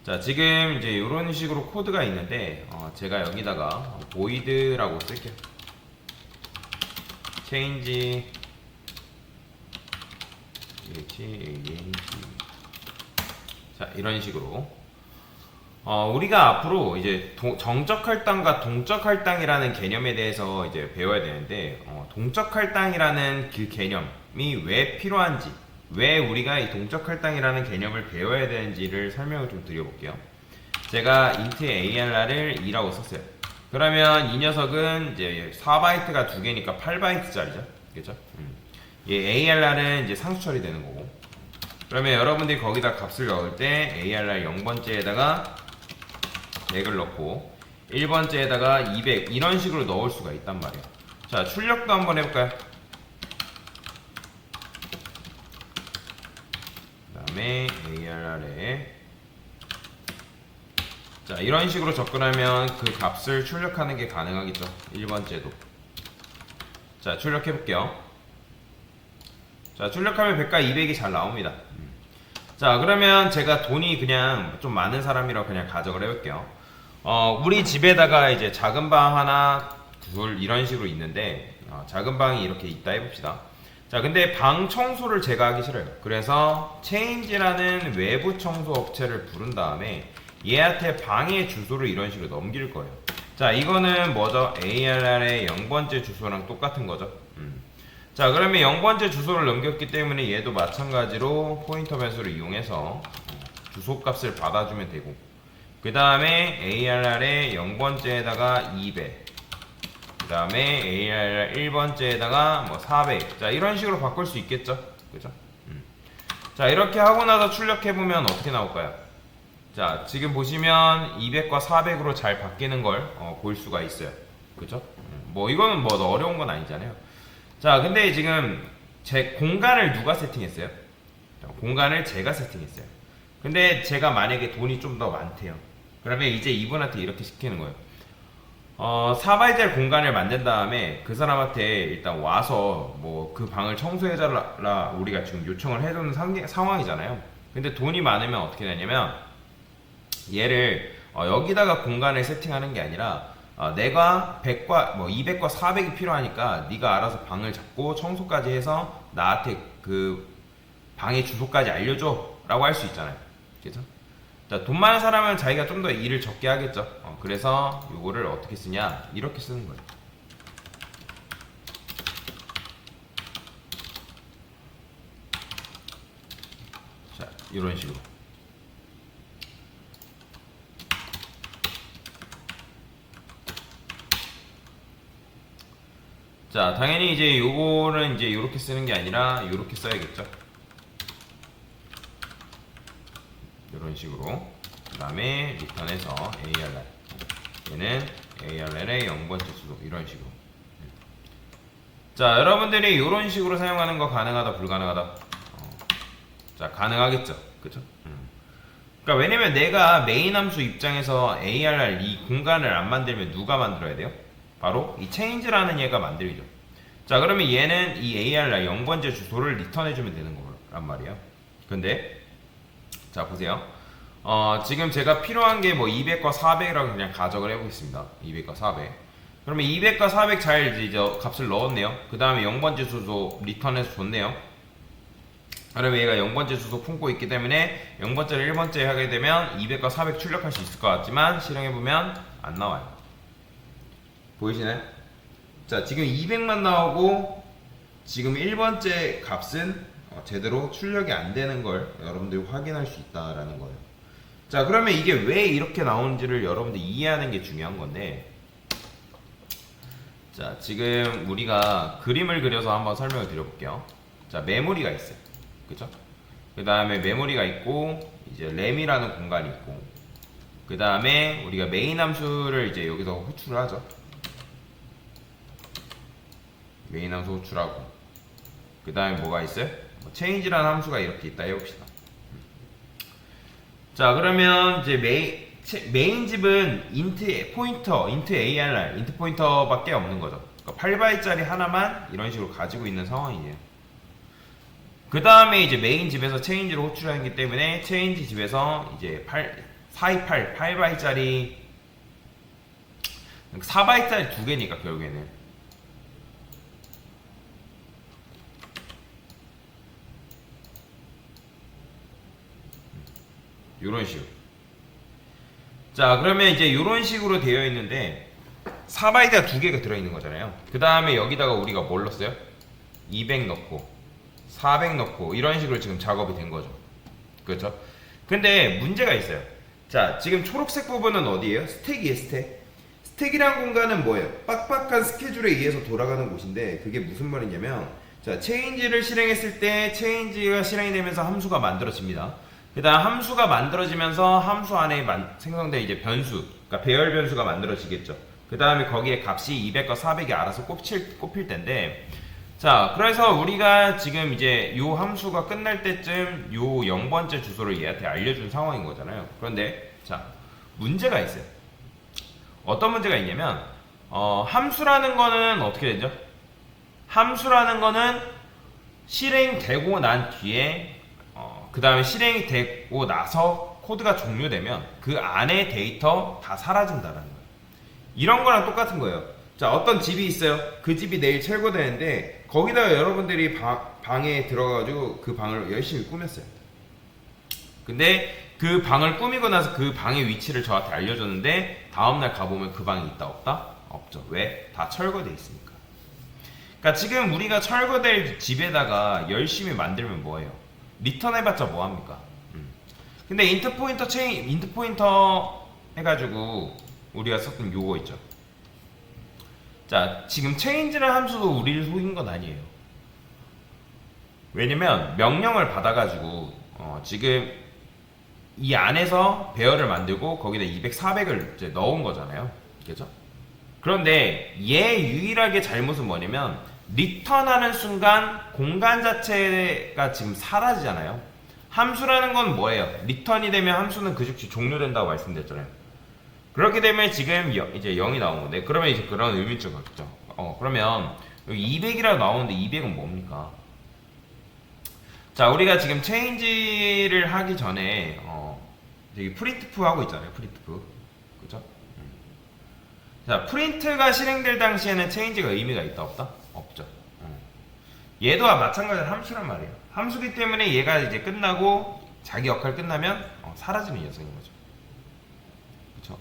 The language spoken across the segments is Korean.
자, 지금 이제 이런 식으로 코드가 있는데 제가 여기다가 void라고 쓸게요. change 자, 이런 식으로 우리가 앞으로 이제 정적 할당과 동적 할당이라는 개념에 대해서 이제 배워야 되는데 동적 할당이라는 그 개념이 왜 필요한지, 왜 우리가 이 동적 할당이라는 개념을 배워야 되는지를 설명을 좀 드려볼게요. 제가 int arr를 2라고 썼어요. 그러면 이 녀석은 이제 4바이트가 두 개니까 8바이트짜리죠. 그죠? 얘 arr은 이제 상수 처리되는 거고. 그러면 여러분들이 거기다 값을 넣을 때 arr 0번째에다가 100을 넣고 1번째에다가 200 이런 식으로 넣을 수가 있단 말이에요. 자, 출력도 한번 해볼까요? 그 다음에 arr에 자, 이런 식으로 접근하면 그 값을 출력하는 게 가능하겠죠. 1번째도. 자, 출력해볼게요. 자, 출력하면 100과 200이 잘 나옵니다. 자, 그러면 제가 돈이 그냥 좀 많은 사람이라고 그냥 가정을 해볼게요. 우리 집에다가 이제 작은 방 하나, 둘 이런 식으로 있는데 작은 방이 이렇게 있다 해봅시다. 자, 근데 방 청소를 제가 하기 싫어요. 그래서 change라는 외부 청소 업체를 부른 다음에 얘한테 방의 주소를 이런 식으로 넘길 거예요. 자, 이거는 뭐죠? arr의 0번째 주소랑 똑같은 거죠. 자, 그러면 0번째 주소를 넘겼기 때문에 얘도 마찬가지로 포인터 변수를 이용해서 주소 값을 받아주면 되고, 그 다음에 arr의 0번째에다가 200, 그 다음에 arr 1번째에다가 뭐 400. 자, 이런 식으로 바꿀 수 있겠죠? 그죠? 자, 이렇게 하고 나서 출력해보면 어떻게 나올까요? 자, 지금 보시면 200과 400으로 잘 바뀌는 걸 볼 수가 있어요. 그죠? 뭐 이거는 뭐 어려운 건 아니잖아요. 자, 근데 지금 제 공간을 누가 세팅했어요? 공간을 제가 세팅했어요. 근데 제가 만약에 돈이 좀 더 많대요. 그러면 이제 이분한테 이렇게 시키는 거예요. 4바이트짜리 공간을 만든 다음에 그 사람한테 일단 와서 뭐 그 방을 청소해달라 우리가 지금 요청을 해주는 상황이잖아요. 근데 돈이 많으면 어떻게 되냐면 얘를 여기다가 공간을 세팅하는 게 아니라 내가 100과 뭐 200과 400이 필요하니까 네가 알아서 방을 잡고 청소까지 해서 나한테 그 방의 주소까지 알려줘 라고 할 수 있잖아요. 그죠? 자, 돈 많은 사람은 자기가 좀 더 일을 적게 하겠죠. 그래서 요거를 어떻게 쓰냐, 이렇게 쓰는 거예요. 자, 이런 식으로. 자, 당연히 이제 요거는 이제 요렇게 쓰는 게 아니라 요렇게 써야겠죠. 이런 식으로. 그 다음에 리턴해서 arr, 얘는 arr의 0번째 주소, 이런 식으로. 자, 여러분들이 이런 식으로 사용하는 거 가능하다 불가능하다? 자, 가능하겠죠. 그쵸? 그러니까 왜냐면 내가 메인 함수 입장에서 arr 이 공간을 안 만들면 누가 만들어야 돼요? 바로 이 change라는 얘가 만들죠. 자, 그러면 얘는 이 arr 0번째 주소를 리턴해주면 되는 거란 말이에요. 근데 자, 보세요. 지금 제가 필요한 게 뭐 200과 400이라고 그냥 가정을 해보겠습니다. 200과 400. 그러면 200과 400 잘 이제 값을 넣었네요. 그 다음에 0번째 주소 리턴해서 줬네요. 그러면 얘가 0번째 주소 품고 있기 때문에 0번째를 1번째 하게 되면 200과 400 출력할 수 있을 것 같지만 실행해보면 안 나와요. 보이시나요? 자, 지금 200만 나오고 지금 1번째 값은 제대로 출력이 안 되는 걸 여러분들이 확인할 수 있다라는 거예요. 자, 그러면 이게 왜 이렇게 나오는지를 여러분들이 이해하는 게 중요한 건데, 자, 지금 우리가 그림을 그려서 한번 설명을 드려볼게요. 자, 메모리가 있어요. 그죠? 그 다음에 메모리가 있고, 이제 램이라는 공간이 있고, 그 다음에 우리가 메인 함수를 이제 여기서 호출을 하죠. 메인 함수 호출하고, 그 다음에 뭐가 있어요? change라는 함수가 이렇게 있다 해봅시다. 자, 그러면 이제 메인 집은 int 포인터, int arr, int 포인터밖에 없는 거죠. 그러니까 8바이트짜리 하나만 이런 식으로 가지고 있는 상황이에요. 그 다음에 이제 메인 집에서 change를 호출하기 때문에 change 집에서 이제 428 8바이트짜리 4바이트짜리 두 개니까 결국에는 요런 식으로. 자, 그러면 이제 요런 식으로 되어 있는데 4바이트가 두 개가 들어있는 거잖아요. 그 다음에 여기다가 우리가 뭘 넣었어요? 200 넣고 400 넣고 이런 식으로 지금 작업이 된 거죠. 그렇죠? 근데 문제가 있어요. 자, 지금 초록색 부분은 어디예요? 스택이에요, 스택. 스택이란 공간은 뭐예요? 빡빡한 스케줄에 의해서 돌아가는 곳인데 그게 무슨 말이냐면, 자, 체인지를 실행했을 때 체인지가 실행이 되면서 함수가 만들어집니다. 그 다음 함수가 만들어지면서 함수 안에 생성된 이제 변수, 그러니까 배열 변수가 만들어지겠죠. 그 다음에 거기에 값이 200과 400이 알아서 꼽힐 텐데, 자, 그래서 우리가 지금 이제 요 함수가 끝날 때쯤 요 0번째 주소를 얘한테 알려준 상황인 거잖아요. 그런데 자, 문제가 있어요. 어떤 문제가 있냐면 함수라는 거는 어떻게 되죠? 함수라는 거는 실행되고 난 뒤에 그 다음에 실행이 되고 나서 코드가 종료되면 그 안에 데이터 다 사라진다는 거예요. 이런 거랑 똑같은 거예요. 자, 어떤 집이 있어요. 그 집이 내일 철거되는데 거기다가 여러분들이 방에 들어가가지고 그 방을 열심히 꾸몄어요. 근데 그 방을 꾸미고 나서 그 방의 위치를 저한테 알려줬는데 다음날 가보면 그 방이 있다 없다? 없죠. 왜? 다 철거돼 있으니까. 그러니까 지금 우리가 철거될 집에다가 열심히 만들면 뭐예요? 리턴 해봤자 뭐합니까? 근데 인트 포인터 해가지고 우리가 썼던 요거 있죠. 자, 지금 체인지라는 함수도 우리를 속인 건 아니에요. 왜냐면 명령을 받아가지고 지금 이 안에서 배열을 만들고 거기다 200, 400을 이제 넣은 거잖아요. 그죠? 그런데 얘 유일하게 잘못은 뭐냐면 리턴하는 순간 공간 자체가 지금 사라지잖아요. 함수라는 건 뭐예요? 리턴이 되면 함수는 그 즉시 종료된다고 말씀드렸잖아요. 그렇게 되면 지금 이제 0이 나온 건데, 그러면 이제 그런 의미점이 없죠. 그러면 여기 200이라고 나오는데 200은 뭡니까? 자, 우리가 지금 체인지를 하기 전에 여기 프린트프 하고 있잖아요. 프린트프. 그죠? 자, 프린트가 실행될 당시에는 체인지가 의미가 있다 없다? 없죠. 얘도 마찬가지로 함수란 말이에요. 함수기 때문에 얘가 이제 끝나고 자기 역할 끝나면 사라지는 녀석인 거죠. 그렇죠?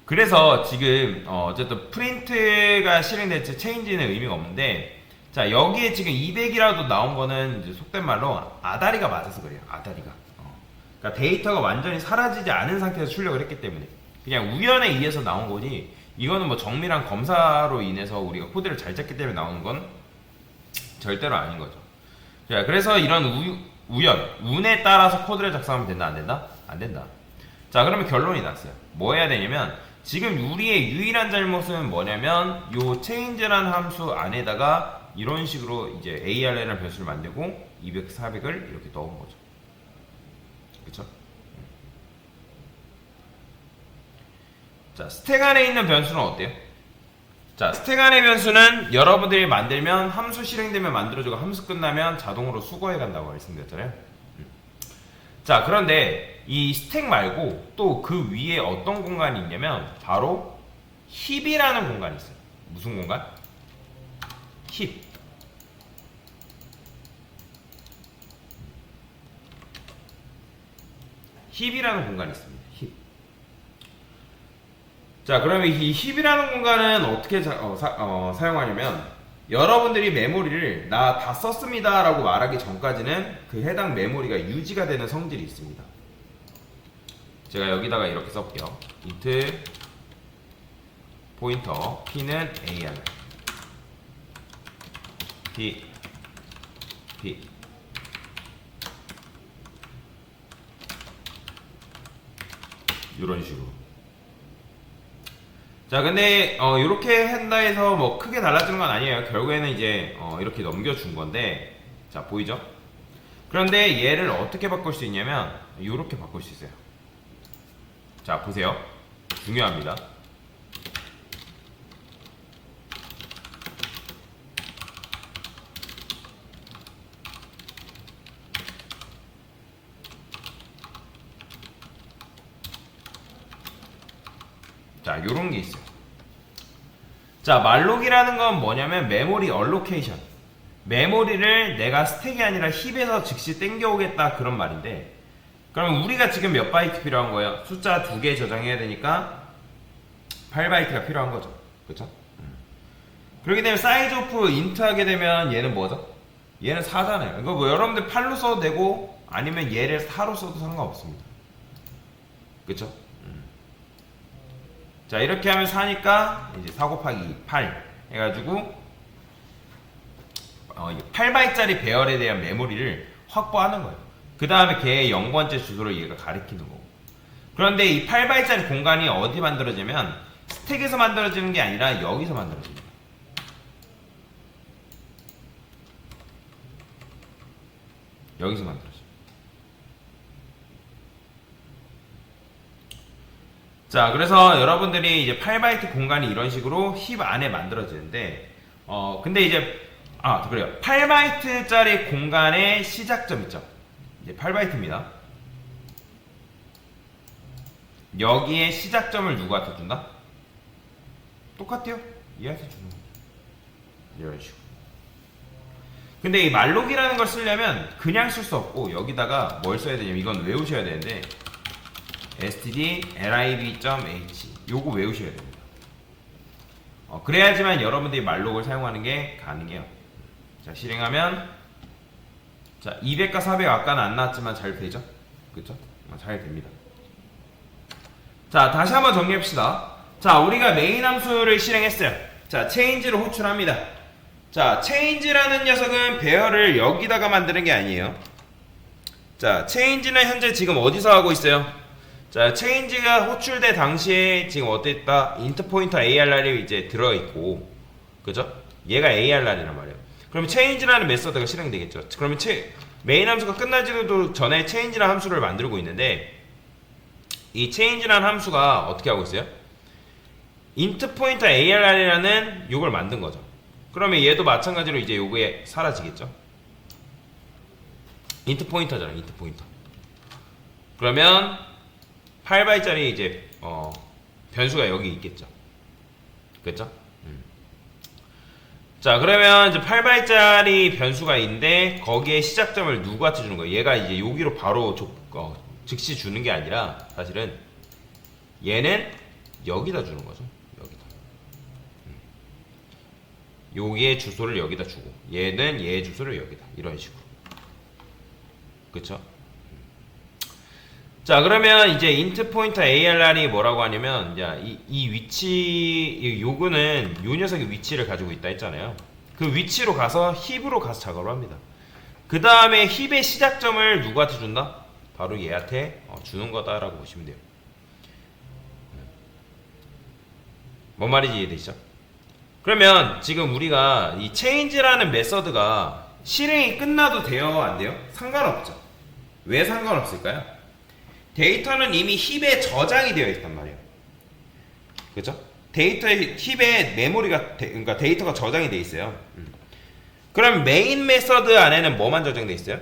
그래서 지금 어쨌든 프린트가 실행될 때 체인지는 의미가 없는데, 자, 여기에 지금 200이라도 나온 거는 이제 속된 말로 아다리가 맞아서 그래요. 아다리가. 그러니까 데이터가 완전히 사라지지 않은 상태에서 출력을 했기 때문에 그냥 우연에 의해서 나온 거지, 이거는 뭐 정밀한 검사로 인해서 우리가 코드를 잘 짰기 때문에 나오는 건 절대로 아닌 거죠. 자, 그래서 이런 운에 따라서 코드를 작성하면 된다, 안 된다? 안 된다. 자, 그러면 결론이 났어요. 뭐 해야 되냐면, 지금 우리의 유일한 잘못은 뭐냐면 요 change라는 함수 안에다가 이런 식으로 이제 AR라는 변수를 만들고 200, 400을 이렇게 넣은 거죠. 그쵸? 자, 스택 안에 있는 변수는 어때요? 자, 스택 안의 변수는 여러분들이 만들면 함수 실행되면 만들어주고 함수 끝나면 자동으로 수거해 간다고 말씀드렸잖아요. 자, 그런데 이 스택 말고 또 그 위에 어떤 공간이 있냐면 바로 힙이라는 공간이 있어요. 무슨 공간? 힙. 힙이라는 공간이 있습니다. 힙. 자, 그러면 이 힙이라는 공간은 어떻게 사용하냐면, 여러분들이 메모리를 나 다 썼습니다 라고 말하기 전까지는 그 해당 메모리가 유지가 되는 성질이 있습니다. 제가 여기다가 이렇게 써볼게요. int 포인터 p는 AR p 이런 식으로. 자, 근데 이렇게 한다 해서 뭐 크게 달라지는 건 아니에요. 결국에는 이제 이렇게 넘겨준 건데, 자, 보이죠? 그런데 얘를 어떻게 바꿀 수 있냐면 이렇게 바꿀 수 있어요. 자, 보세요. 중요합니다. 자, 요런 게 있어요. 자, 말록이라는 건 뭐냐면 메모리 얼로케이션. 메모리를 내가 스택이 아니라 힙에서 즉시 땡겨오겠다 그런 말인데, 그러면 우리가 지금 몇 바이트 필요한 거예요? 숫자 2개 저장해야 되니까 8바이트가 필요한 거죠. 그쵸? 그렇게 되면 사이즈 오프 인트 하게 되면 얘는 뭐죠? 얘는 4잖아요. 이거 뭐 여러분들 8로 써도 되고 아니면 얘를 4로 써도 상관없습니다. 그쵸? 자, 이렇게 하면 4니까 이제 4 곱하기 8 해가지고 8바이트짜리 배열에 대한 메모리를 확보하는 거예요. 그 다음에 걔의 0번째 주소를 얘가 가리키는 거고. 그런데 이 8바이트짜리 공간이 어디 만들어지면 스택에서 만들어지는 게 아니라 여기서 만들어집니다. 여기서 만들어져요. 자, 그래서 여러분들이 이제 8바이트 공간이 이런 식으로 힙 안에 만들어지는데, 근데 이제, 그래요. 8바이트짜리 공간의 시작점 있죠? 이제 8바이트입니다. 여기에 시작점을 누구한테 준다? 똑같아요. 얘한테 주는 거죠. 이런 식으로. 근데 이 말록이라는 걸 쓰려면 그냥 쓸 수 없고 여기다가 뭘 써야 되냐면 이건 외우셔야 되는데 std.lib.h 요거 외우셔야 됩니다. 그래야지만 여러분들이 말록을 사용하는 게 가능해요. 자, 실행하면 자, 200과 400 아까는 안 나왔지만 잘 되죠? 그쵸? 잘 됩니다. 자, 다시 한번 정리합시다. 자, 우리가 메인 함수를 실행했어요. 자, change를 호출합니다. 자, change라는 녀석은 배열을 여기다가 만드는 게 아니에요. 자, change는 현재 지금 어디서 하고 있어요? 자, change가 호출될 당시에 지금 어땠다? int 포인터 arr이 이제 들어있고, 그죠? 얘가 ar이란 말이에요. 그럼 change라는 메서드가 실행되겠죠. 그러면 메인 함수가 끝나지도 전에 change라는 함수를 만들고 있는데, 이 change라는 함수가 어떻게 하고 있어요? int 포인터 arr이라는 요걸 만든 거죠. 그러면 얘도 마찬가지로 이제 요거에 사라지겠죠. int 포인터잖아, int 포인터. 그러면 8바이트짜리 이제 변수가 여기 있겠죠. 그렇죠? 자, 그러면 이제 8바이트짜리 변수가 있는데 거기에 시작점을 누구한테 주는 거예요? 얘가 이제 여기로 바로 즉시 주는 게 아니라 사실은 얘는 여기다 주는 거죠. 여기다. 여기에 주소를 여기다 주고 얘는 얘의 주소를 여기다. 이런 식으로. 그쵸? 자, 그러면 이제 int 포인터 arr이 뭐라고 하냐면 이 위치 요거는 요 녀석의 위치를 가지고 있다 했잖아요. 그 위치로 가서 힙으로 가서 작업을 합니다. 그 다음에 힙의 시작점을 누구한테 준다? 바로 얘한테 주는 거다라고 보시면 돼요. 뭔 말인지 이해되시죠? 그러면 지금 우리가 이 change라는 메서드가 실행이 끝나도 돼요? 안 돼요? 상관없죠. 왜 상관없을까요? 데이터는 이미 힙에 저장이 되어 있단 말이에요. 그죠? 데이터의 힙에 메모리가 그러니까 데이터가 저장이 되어 있어요. 그럼 메인 메서드 안에는 뭐만 저장되어 있어요?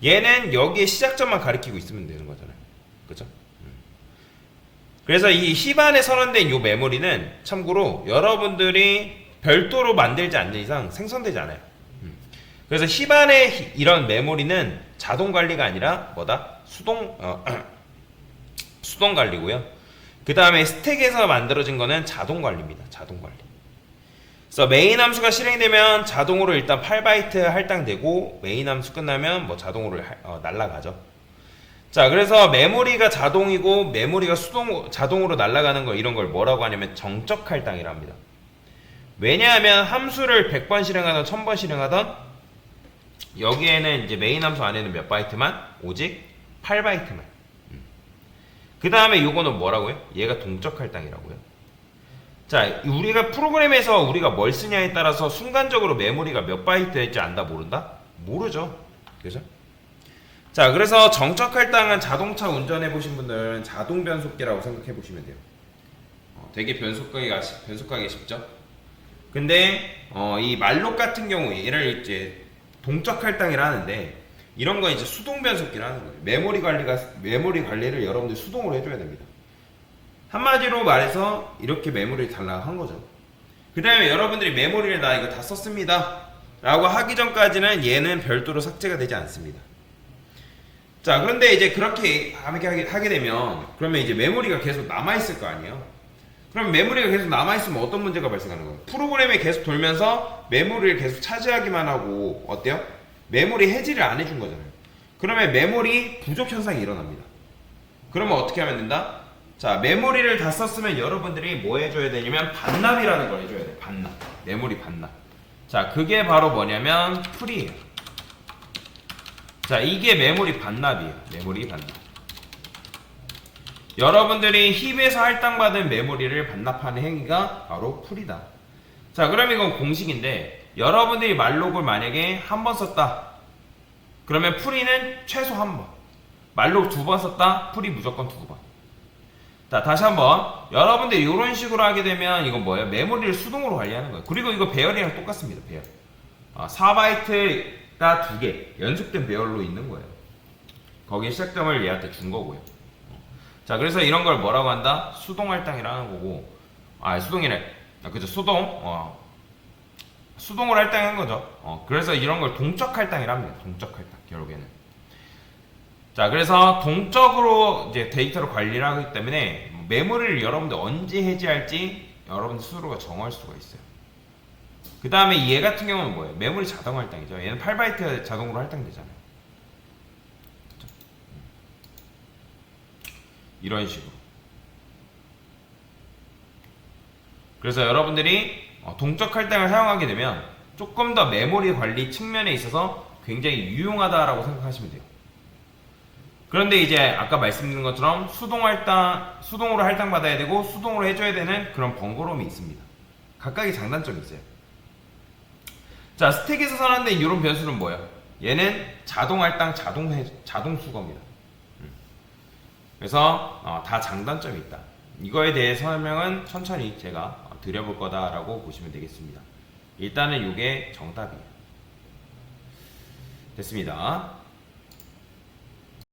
얘는 여기에 시작점만 가리키고 있으면 되는 거잖아요. 그죠? 그래서 이 힙 안에 선언된 이 메모리는 참고로 여러분들이 별도로 만들지 않는 이상 생성되지 않아요. 그래서 힙 안에 이런 메모리는 자동 관리가 아니라 뭐다? 수동 관리고요. 그 다음에 스택에서 만들어진 거는 자동 관리입니다. 자동 관리. 그래서 메인 함수가 실행되면 자동으로 일단 8바이트 할당되고 메인 함수 끝나면 뭐 자동으로 날아가죠. 자, 그래서 메모리가 자동이고 메모리가 자동으로 날아가는 거 이런 걸 뭐라고 하냐면 정적 할당이라 합니다. 왜냐하면 함수를 100번 실행하던 1000번 실행하던 여기에는 이제 메인 함수 안에는 몇 바이트만? 오직 8바이트만. 그 다음에 요거는 뭐라고요? 얘가 동적 할당이라고요. 자, 우리가 프로그램에서 우리가 뭘 쓰냐에 따라서 순간적으로 메모리가 몇 바이트 될지 안다 모른다? 모르죠. 그죠? 자, 그래서 정적 할당은 자동차 운전해 보신 분들은 자동 변속기라고 생각해 보시면 돼요. 되게 변속하기 쉽죠? 근데 이 말록 같은 경우 얘를 이제 동적 할당이라 하는데 이런 거 이제 수동 변속기를 하는 거예요. 메모리 관리를 여러분들 수동으로 해줘야 됩니다. 한마디로 말해서 이렇게 메모리를 달라고 한 거죠. 그 다음에 여러분들이 메모리를 나 이거 다 썼습니다 라고 하기 전까지는 얘는 별도로 삭제가 되지 않습니다. 자, 그런데 이제 그렇게 하게 되면 그러면 이제 메모리가 계속 남아있을 거 아니에요. 그럼 메모리가 계속 남아있으면 어떤 문제가 발생하는 거예요? 프로그램이 계속 돌면서 메모리를 계속 차지하기만 하고 어때요? 메모리 해지를 안 해준 거잖아요. 그러면 메모리 부족 현상이 일어납니다. 그러면 어떻게 하면 된다? 자, 메모리를 다 썼으면 여러분들이 뭐 해줘야 되냐면 반납이라는 걸 해줘야 돼요. 반납. 메모리 반납. 자, 그게 바로 뭐냐면 풀이에요. 자, 이게 메모리 반납이에요. 메모리 반납. 여러분들이 힙에서 할당받은 메모리를 반납하는 행위가 바로 풀이다. 자, 그럼 이건 공식인데 여러분들이 말록을 만약에 한 번 썼다. 그러면 풀이는 최소 한 번. 말록 두 번 썼다. 풀이 무조건 두 번. 자, 다시 한번. 여러분들이 이런 식으로 하게 되면 이건 뭐예요? 메모리를 수동으로 관리하는 거예요. 그리고 이거 배열이랑 똑같습니다. 배열. 4바이트가 두 개 연속된 배열로 있는 거예요. 거기에 시작점을 얘한테 준 거고요. 자, 그래서 이런 걸 뭐라고 한다? 수동 할당이라는 거고, 수동이래. 그죠? 수동으로 할당한 거죠. 그래서 이런 걸 동적 할당이라 합니다. 동적 할당, 결국에는. 자, 그래서 동적으로 이제 데이터를 관리를 하기 때문에 메모리를 여러분들 언제 해지할지 여러분들 스스로가 정할 수가 있어요. 그 다음에 얘 같은 경우는 뭐예요? 메모리 자동 할당이죠. 얘는 8바이트 자동으로 할당되잖아요. 이런 식으로. 그래서 여러분들이 동적 할당을 사용하게 되면 조금 더 메모리 관리 측면에 있어서 굉장히 유용하다라고 생각하시면 돼요. 그런데 이제 아까 말씀드린 것처럼 수동으로 할당받아야 되고 수동으로 해줘야 되는 그런 번거로움이 있습니다. 각각의 장단점이 있어요. 자, 스택에서 선언된 이런 변수는 뭐예요? 얘는 자동 할당, 자동 수거입니다. 그래서 다 장단점이 있다. 이거에 대해 설명은 천천히 제가 드려볼 거다라고 보시면 되겠습니다. 일단은 이게 정답이에요. 됐습니다.